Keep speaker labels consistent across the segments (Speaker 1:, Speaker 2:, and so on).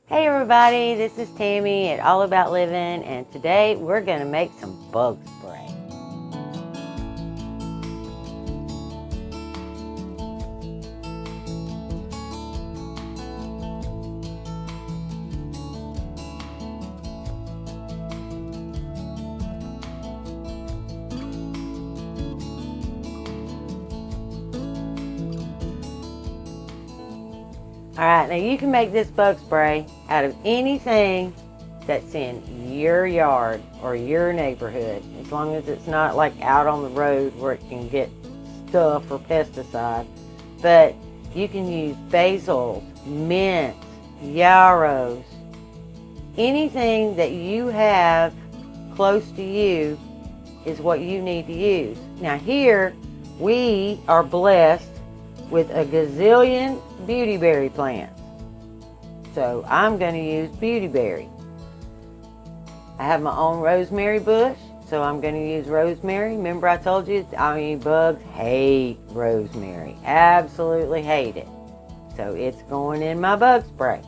Speaker 1: Hey everybody, this is Tammy at All About Living, and today we're going to make some bug spray. Alright, now you can make this bug spray out of anything that's in your yard or your neighborhood, as long as it's not like out on the road where it can get stuff or pesticide. But you can use basils, mints, yarrows, anything that you have close to you is what you need to use. Now here we are blessed with a gazillion beautyberry plants. So I'm going to use beautyberry. I have my own rosemary bush, so I'm going to use rosemary. Remember I told you, bugs hate rosemary. Absolutely hate it. So it's going in my bug spray.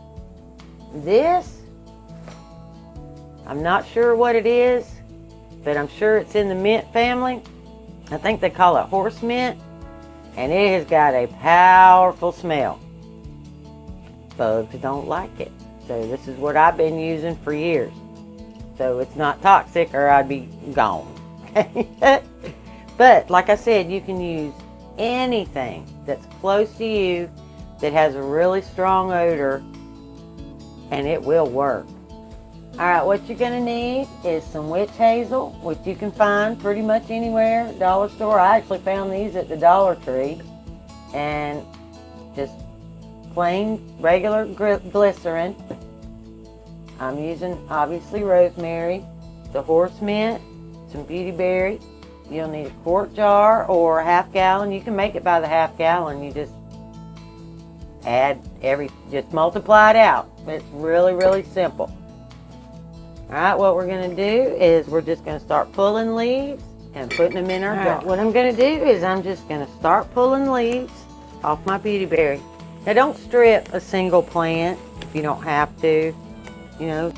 Speaker 1: This, I'm not sure what it is, but I'm sure it's in the mint family. I think they call it horse mint. And it has got a powerful smell. Bugs don't like it. So this is what I've been using for years. So it's not toxic or I'd be gone. But like I said, you can use anything that's close to you that has a really strong odor, and it will work. Alright, what you're going to need is some witch hazel, which you can find pretty much anywhere, dollar store. I actually found these at the Dollar Tree. And just plain, regular glycerin. I'm using, obviously, rosemary, the horse mint, some beautyberry. You'll need a quart jar or a half gallon. You can make it by the half gallon. You just just multiply it out. It's really, really simple. Alright, what we're going to do is we're just going to start pulling leaves and putting them in our jar. What I'm going to do is I'm just going to start pulling leaves off my beautyberry. Now don't strip a single plant if you don't have to, you know.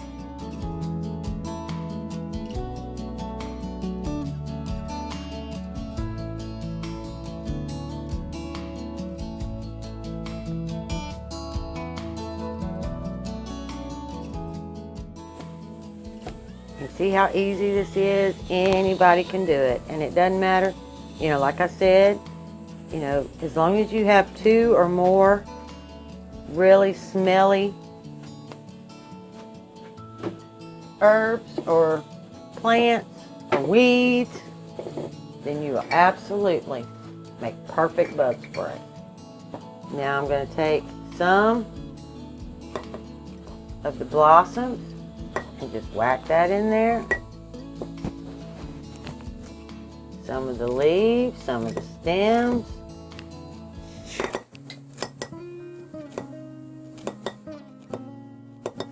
Speaker 1: You see how easy this is? Anybody can do it, and it doesn't matter, you know, like I said, you know, as long as you have 2 or more really smelly herbs or plants or weeds, then you will absolutely make perfect bug spray. Now I'm going to take some of the blossoms and just whack that in there. Some of the leaves, some of the stems.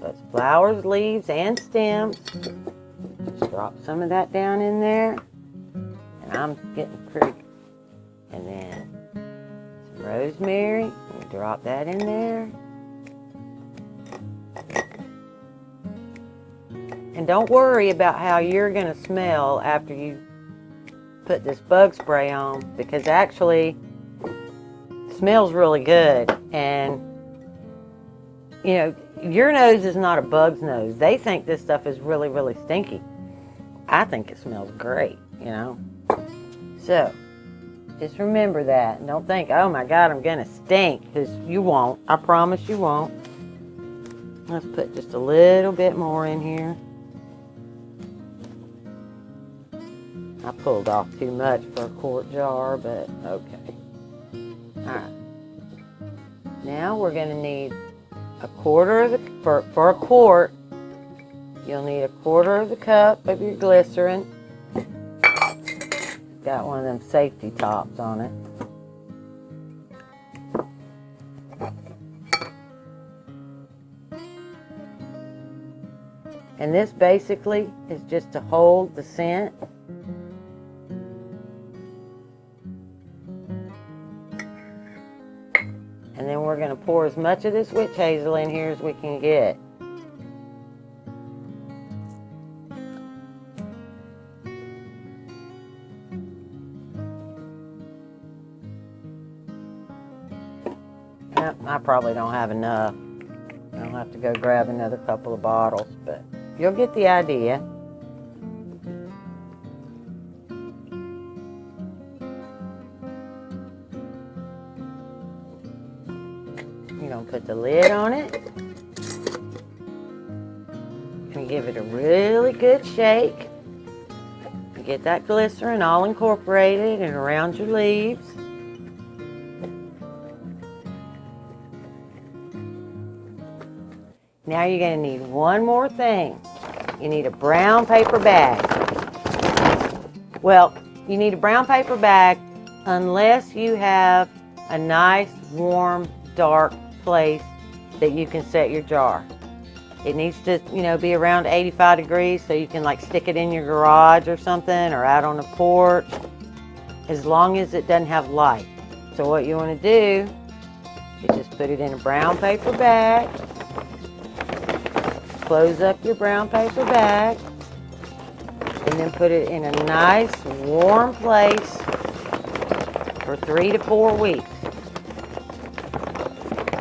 Speaker 1: That's flowers, leaves, and stems. Just drop some of that down in there. And I'm getting pretty. And then some rosemary. We drop that in there. And don't worry about how you're going to smell after you put this bug spray on, because actually it smells really good. And you know, your nose is not a bug's nose. They think this stuff is really, really stinky. I think it smells great, you know. So just remember that, and don't think, oh my God, I'm gonna stink, because you won't. I promise you won't. Let's put just a little bit more in here. I pulled off too much for a quart jar, but okay. Alright. Now we're going to need a quarter of the, for a quart, you'll need a quarter of the cup of your glycerin. Got one of them safety tops on it. And this basically is just to hold the scent. And then we're going to pour as much of this witch hazel in here as we can get. I probably don't have enough. I'll have to go grab another couple of bottles, but you'll get the idea. You're going to put the lid on it and give it a really good shake. Get that glycerin all incorporated and around your leaves. Now you're going to need one more thing. You need a brown paper bag. Well, you need a brown paper bag unless you have a nice, warm, dark place that you can set your jar. It needs to, be around 85 degrees so you can like stick it in your garage or something or out on the porch, as long as it doesn't have light. So what you want to do is just put it in a brown paper bag, close up your brown paper bag, and then put it in a nice warm place for 3 to 4 weeks.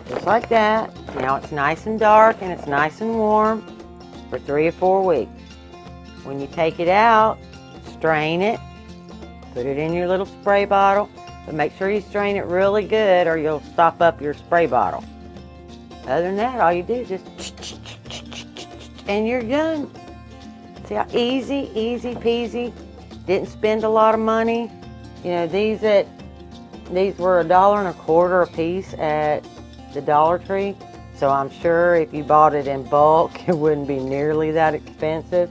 Speaker 1: Just like that. Now it's nice and dark and it's nice and warm for 3 or 4 weeks. When you take it out, strain it, put it in your little spray bottle, but make sure you strain it really good or you'll stop up your spray bottle. Other than that, all you do is just and you're done. See how easy peasy. Didn't spend a lot of money. These were $1.25 a piece at the Dollar Tree. So I'm sure if you bought it in bulk, it wouldn't be nearly that expensive.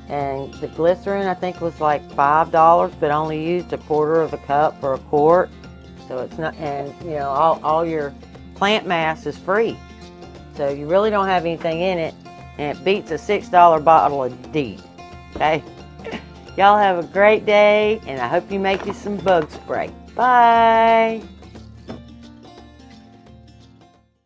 Speaker 1: And the glycerin, I think, was like $5, but only used 1/4 of a cup for a quart. So it's not, and all your plant mass is free. So you really don't have anything in it, and it beats a $6 bottle of DEET. Okay? Y'all have a great day, and I hope you make you some bug spray. Bye!